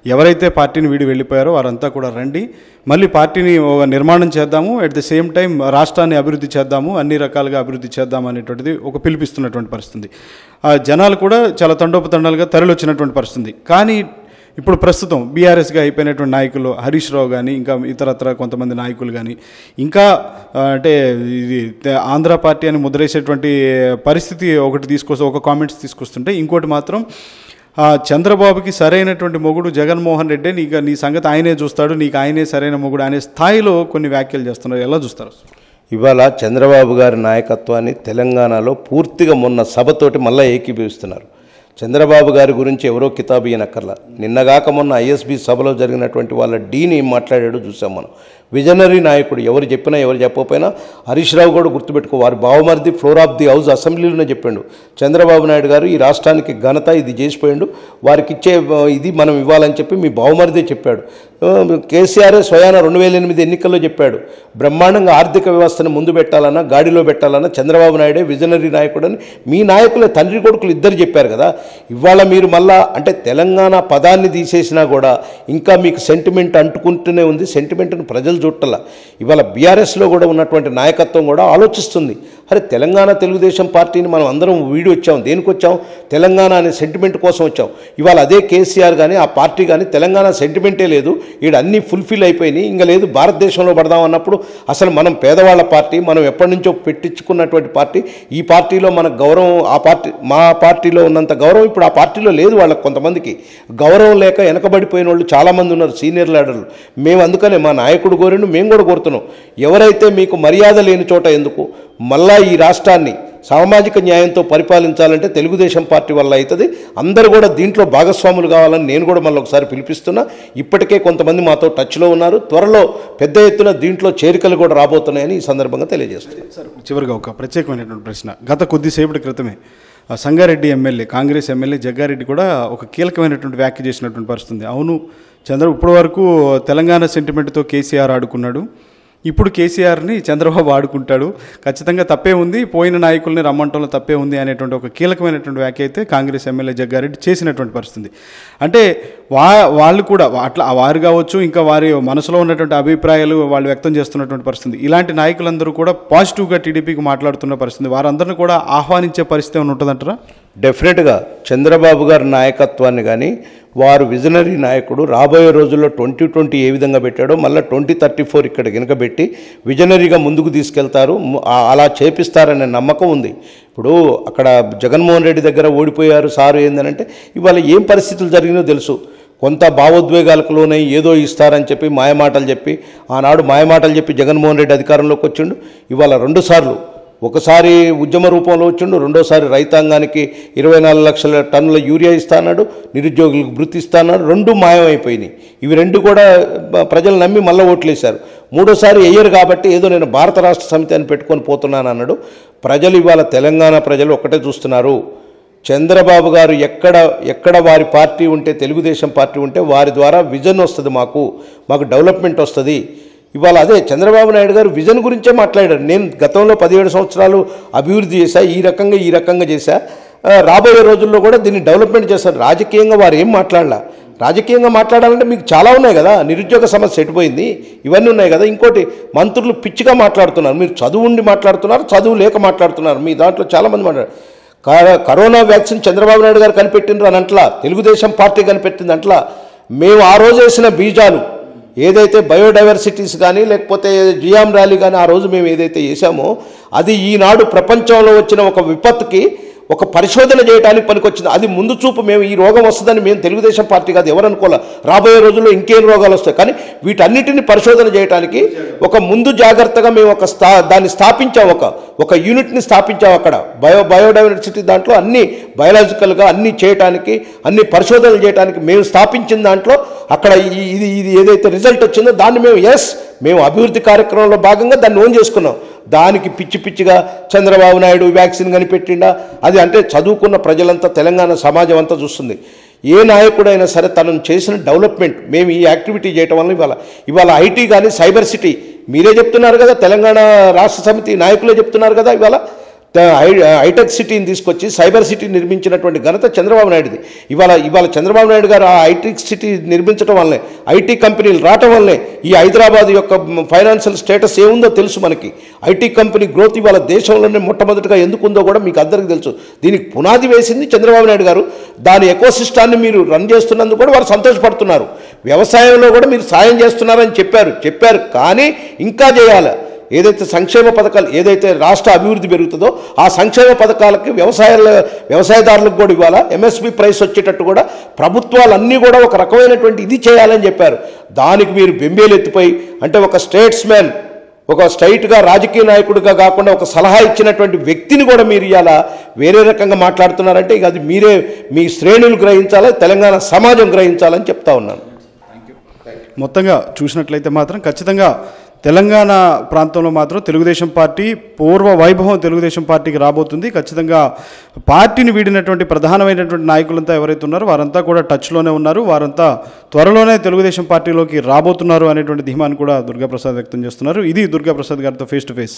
ఎవరైతే పార్టీని వీడి వెళ్ళిపోయారో వారంతా కూడా రండి, మళ్ళీ పార్టీని నిర్మాణం చేద్దాము, అట్ ది సేమ్ టైం రాష్ట్రాన్ని అభివృద్ధి చేద్దాము, అన్ని రకాలుగా అభివృద్ధి చేద్దాము అనేటువంటిది ఒక పిలిపిస్తున్నటువంటి పరిస్థితి. జనాలు కూడా చాలా తండోపతండాలుగా తరలివచ్చినటువంటి పరిస్థితి. కానీ ఇప్పుడు ప్రస్తుతం బీఆర్ఎస్గా అయిపోయినటువంటి నాయకులు హరీష్ రావు కానీ ఇంకా ఇతరత్ర కొంతమంది నాయకులు కానీ ఇంకా అంటే ఇది ఆంధ్ర పార్టీ అని ముద్రేసేటువంటి పరిస్థితి ఒక కామెంట్స్ తీసుకొస్తుంటే, ఇంకోటి మాత్రం చంద్రబాబుకి సరైనటువంటి మొగుడు జగన్మోహన్ రెడ్డి, నీ సంగతి ఆయనే చూస్తాడు, నీకు ఆయనే సరైన మొగుడు అనే స్థాయిలో కొన్ని వ్యాఖ్యలు చేస్తున్నారు. ఎలా చూస్తారు? ఇవాళ చంద్రబాబు గారి నాయకత్వాన్ని తెలంగాణలో పూర్తిగా మొన్న సభతోటి మళ్ళీ ఏకీభవిస్తున్నారు. చంద్రబాబు గారి గురించి ఎవరో కితాబు ఇయ్యనక్కర్లా. నిన్నగాక మొన్న ఐఎస్బీ సభలో జరిగినటువంటి వాళ్ళ డీని ఏం మాట్లాడాడో చూసాం మనం. విజనరీ నాయకుడు, ఎవరు చెప్పినా ఎవరు చెప్పకపోయినా హరీష్ రావు కూడా గుర్తుపెట్టుకో, వారి బావమరిది ఫ్లోర్ ఆఫ్ ది హౌస్ అసెంబ్లీలోనే చెప్పాడు, చంద్రబాబు నాయుడు గారు ఈ రాష్ట్రానికి ఘనత ఇది చేసిపోయాడు, వారికి ఇచ్చే ఇది మనం ఇవ్వాలని చెప్పి మీ బావమరిదే చెప్పాడు. కేసీఆర్ స్వయాన 2008 ఎన్నికల్లో చెప్పాడు, బ్రహ్మాండంగా ఆర్థిక వ్యవస్థను ముందు పెట్టాలన్నా గాడిలో పెట్టాలన్నా చంద్రబాబు నాయుడే విజనరీ నాయకుడు అని మీ నాయకులే తండ్రి కొడుకులు ఇద్దరు చెప్పారు కదా. ఇవాళ మీరు మళ్ళా అంటే తెలంగాణ పదాన్ని తీసేసినా కూడా ఇంకా మీకు సెంటిమెంట్ అంటుకుంటూనే ఉంది. సెంటిమెంట్ను ప్రజలు చూడాల. ఇవాళ బీఆర్ఎస్లో కూడా ఉన్నటువంటి నాయకత్వం కూడా ఆలోచిస్తుంది, అరే తెలంగాణ తెలుగుదేశం పార్టీని మనం అందరం వీడి వచ్చాం, దేనికి వచ్చాం, తెలంగాణ అనే సెంటిమెంట్ కోసం వచ్చాం. ఇవాళ అదే కేసీఆర్ కానీ ఆ పార్టీ కానీ తెలంగాణ సెంటిమెంటే లేదు, ఈడ అన్నీ ఫుల్ఫిల్ అయిపోయినాయి, ఇంకా లేదు భారతదేశంలో పడదాం అన్నప్పుడు అసలు మనం పేదవాళ్ళ పార్టీ, మనం ఎప్పటి నుంచో పెట్టించుకున్నటువంటి పార్టీ, ఈ పార్టీలో మన గౌరవం ఆ పార్టీ మా పార్టీలో ఉన్నంత గౌరవం ఇప్పుడు ఆ పార్టీలో లేదు. వాళ్ళకి కొంతమందికి గౌరవం లేక వెనకబడిపోయిన వాళ్ళు చాలామంది ఉన్నారు, సీనియర్ లీడర్లు. మేము అందుకనే మా నాయకుడు కోరిండు, మేము కూడా కోరుతున్నాం, ఎవరైతే మీకు మర్యాద లేని చోట ఎందుకు, మళ్ళా ఈ రాష్ట్రాన్ని సామాజిక న్యాయంతో పరిపాలించాలంటే తెలుగుదేశం పార్టీ వల్ల అవుతుంది. అందరూ కూడా దీంట్లో భాగస్వాములు కావాలని నేను కూడా మళ్ళీ ఒకసారి పిలిపిస్తున్నా. ఇప్పటికే కొంతమంది మాతో టచ్లో ఉన్నారు, త్వరలో పెద్ద ఎత్తున దీంట్లో చేరికలు కూడా రాబోతున్నాయని ఈ సందర్భంగా తెలియజేస్తున్నాను. సార్, చివరిగా ఒక ప్రత్యేకమైనటువంటి ప్రశ్న. గత కొద్దిసేపటి క్రితమే సంగారెడ్డి ఎమ్మెల్యే, కాంగ్రెస్ ఎమ్మెల్యే జగ్గారెడ్డి కూడా ఒక కీలకమైనటువంటి వ్యాఖ్య చేసినటువంటి పరిస్థితుంది. అవును, ఇప్పటి వరకు తెలంగాణ సెంటిమెంట్తో కేసీఆర్ ఆడుకున్నాడు, ఇప్పుడు కేసీఆర్ని చంద్రబాబు ఆడుకుంటాడు, ఖచ్చితంగా తప్పే ఉంది, పోయిన నాయకుల్ని రమ్మంటంలో తప్పే ఉంది అనేటువంటి ఒక కీలకమైనటువంటి వ్యాఖ్య అయితే కాంగ్రెస్ ఎమ్మెల్యే జగ్గారెడ్డి చేసినటువంటి పరిస్థితి. అంటే వాళ్ళు కూడా అట్లా వారు కావచ్చు, ఇంకా వారి మనసులో ఉన్నటువంటి అభిప్రాయాలు వాళ్ళు వ్యక్తం చేస్తున్నటువంటి పరిస్థితి. ఇలాంటి నాయకులందరూ కూడా పాజిటివ్గా టీడీపీకి మాట్లాడుతున్న పరిస్థితి, వారందరినీ కూడా ఆహ్వానించే పరిస్థితి ఏమైనా ఉంటుందంటారా? డెఫినెట్గా చంద్రబాబు గారి నాయకత్వాన్ని కానీ వారు విజనరీ నాయకుడు, రాబోయే రోజుల్లో 2020 ఏ విధంగా పెట్టాడో మళ్ళీ 2034 ఇక్కడ గినక పెట్టి విజనరీగా ముందుకు తీసుకెళ్తారు, అలా చేపిస్తారనే నమ్మకం ఉంది. ఇప్పుడు అక్కడ జగన్మోహన్ రెడ్డి దగ్గర ఓడిపోయారు సారు ఏందనంటే ఇవాళ ఏం పరిస్థితులు జరిగినో తెలుసు. కొంత భావోద్వేగాలకు లోనై ఏదో ఇస్తారని చెప్పి మాయమాటలు చెప్పి ఆనాడు మాయమాటలు చెప్పి జగన్మోహన్ రెడ్డి అధికారంలోకి వచ్చిండు. ఇవాళ 2 సార్లు, ఒకసారి ఉద్యమ రూపంలో వచ్చిండు, రెండోసారి రైతాంగానికి 24 లక్షల టన్నుల యూరియా ఇస్తాడు, నిరుద్యోగులకు వృత్తి ఇస్తాడు, 2 మాయమైపోయినాయి. ఇవి 2 కూడా ప్రజలు నమ్మి మళ్ళీ ఓట్లేశారు. మూడోసారి వేయరు కాబట్టి ఏదో నేను భారత రాష్ట్ర సమితి అని పెట్టుకొని పోతున్నాను అన్నాడు. ప్రజలు ఇవాళ తెలంగాణ ప్రజలు ఒక్కటే చూస్తున్నారు, చంద్రబాబు గారు ఎక్కడ వారి పార్టీ ఉంటే, తెలుగుదేశం పార్టీ ఉంటే వారి ద్వారా విజన్ వస్తుంది, మాకు డెవలప్మెంట్ వస్తుంది. ఇవాళ అదే చంద్రబాబు నాయుడు గారు విజన్ గురించే మాట్లాడారు. నేను గతంలో 17 సంవత్సరాలు అభివృద్ధి చేశా, ఈ రకంగా చేశా, రాబోయే రోజుల్లో కూడా దీన్ని డెవలప్మెంట్ చేస్తారు. రాజకీయంగా వారు ఏం మాట్లాడాల, రాజకీయంగా మాట్లాడాలంటే మీకు చాలా ఉన్నాయి కదా, నిరుద్యోగ సమస్య ఎటుపోయింది, ఇవన్నీ ఉన్నాయి కదా. ఇంకోటి, మంత్రులు పిచ్చిగా మాట్లాడుతున్నారు, మీరు చదువు ఉండి మాట్లాడుతున్నారు, చదువు లేక మాట్లాడుతున్నారు. మీ దాంట్లో చాలామంది మాట్లాడారు. కరోనా వ్యాక్సిన్ చంద్రబాబు నాయుడు గారు కనిపెట్టిండ్రు అని అంట్లా, తెలుగుదేశం పార్టీ కనిపెట్టింది అంట్లా. మేము ఆ రోజు వేసిన బీజాలు ఏదైతే బయోడైవర్సిటీస్ కానీ లేకపోతే జియామ్ ర్యాలీ కానీ ఆ రోజు మేము ఏదైతే చేశామో అది ఈనాడు ప్రపంచంలో వచ్చిన ఒక విపత్తుకి ఒక పరిశోధన చేయడానికి పనికొచ్చింది. అది ముందు చూపు. మేము ఈ రోగం వస్తుందని మేము తెలుగుదేశం పార్టీ కాదు ఎవరు అనుకోలే, రాబోయే రోజుల్లో ఇంకేం రోగాలు వస్తాయి, కానీ వీటన్నిటిని పరిశోధన చేయడానికి ఒక ముందు జాగ్రత్తగా మేము దాన్ని స్థాపించాం, ఒక యూనిట్ని స్థాపించాం. అక్కడ బయోడైవర్సిటీ దాంట్లో అన్ని బయోలాజికల్గా అన్ని చేయడానికి, అన్ని పరిశోధనలు చేయడానికి మేము స్థాపించిన దాంట్లో అక్కడ ఇది ఏదైతే రిజల్ట్ వచ్చిందో దాన్ని మేము అభివృద్ధి కార్యక్రమంలో భాగంగా దాన్ని ఓన్ చేసుకున్నాం. దానికి పిచ్చిగా చంద్రబాబు నాయుడు వ్యాక్సిన్ కనిపెట్టిండా, అది అంటే చదువుకున్న ప్రజలంతా తెలంగాణ సమాజం అంతా చూస్తుంది. ఏ నాయకుడైనా సరే తనను చేసిన డెవలప్మెంట్ మేము ఈ యాక్టివిటీ చేయటం వల్ల ఇవాళ ఐటీ కానీ సైబర్ సిటీ మీరే చెప్తున్నారు కదా, తెలంగాణ రాష్ట్ర సమితి నాయకులే చెప్తున్నారు కదా, ఇవాళ హైటెక్ సిటీని తీసుకొచ్చి సైబర్ సిటీ నిర్మించినటువంటి ఘనత చంద్రబాబు నాయుడుది. ఇవాళ చంద్రబాబు నాయుడు గారు ఆ హైటెక్ సిటీ నిర్మించడం వల్లనే, ఐటీ కంపెనీలు రావటం వల్లనే ఈ హైదరాబాద్ యొక్క ఫైనాన్షియల్ స్టేటస్ ఏముందో తెలుసు మనకి. ఐటీ కంపెనీ గ్రోత్ ఇవాళ దేశంలోనే మొట్టమొదటిగా ఎందుకుందో కూడా మీకు అందరికీ తెలుసు. దీనికి పునాది వేసింది చంద్రబాబు నాయుడు గారు. దాని ఎకోసిస్టాన్ని మీరు రన్ చేస్తున్నందుకు కూడా వారు సంతోషపడుతున్నారు. వ్యవసాయంలో కూడా మీరు సాయం చేస్తున్నారని చెప్పారు కానీ ఇంకా చేయాలి. ఏదైతే సంక్షేమ పథకాలు, ఏదైతే రాష్ట్ర అభివృద్ధి పెరుగుతుందో ఆ సంక్షేమ పథకాలకి వ్యవసాయదారులకు కూడా ఇవ్వాలా, ఎంఎస్పి ప్రైస్ వచ్చేటట్టు కూడా ప్రభుత్వాలన్నీ కూడా ఒక రకమైనటువంటి ఇది చేయాలని చెప్పారు. దానికి మీరు బెంబేలు ఎత్తిపోయి, అంటే ఒక స్టేట్స్మెన్, ఒక స్ట్రైట్గా రాజకీయ నాయకుడిగా కాకుండా ఒక సలహా ఇచ్చినటువంటి వ్యక్తిని కూడా మీరు ఇవాళ వేరే రకంగా మాట్లాడుతున్నారంటే ఇక అది మీరే మీ శ్రేణులు గ్రహించాలి, తెలంగాణ సమాజం గ్రహించాలని చెప్తా ఉన్నాను. మొత్తంగా చూసినట్లయితే మాత్రం ఖచ్చితంగా తెలంగాణ ప్రాంతంలో మాత్రం తెలుగుదేశం పార్టీ పూర్వ వైభవం తెలుగుదేశం పార్టీకి రాబోతుంది. ఖచ్చితంగా పార్టీని వీడినటువంటి ప్రధానమైనటువంటి నాయకులంతా ఎవరైతే ఉన్నారో వారంతా కూడా టచ్లోనే ఉన్నారు. వారంతా త్వరలోనే తెలుగుదేశం పార్టీలోకి రాబోతున్నారు అనేటువంటి ధీమాన్ని కూడా దుర్గాప్రసాద్ వ్యక్తం చేస్తున్నారు. ఇది దుర్గాప్రసాద్ గారితో ఫేస్ టు ఫేస్.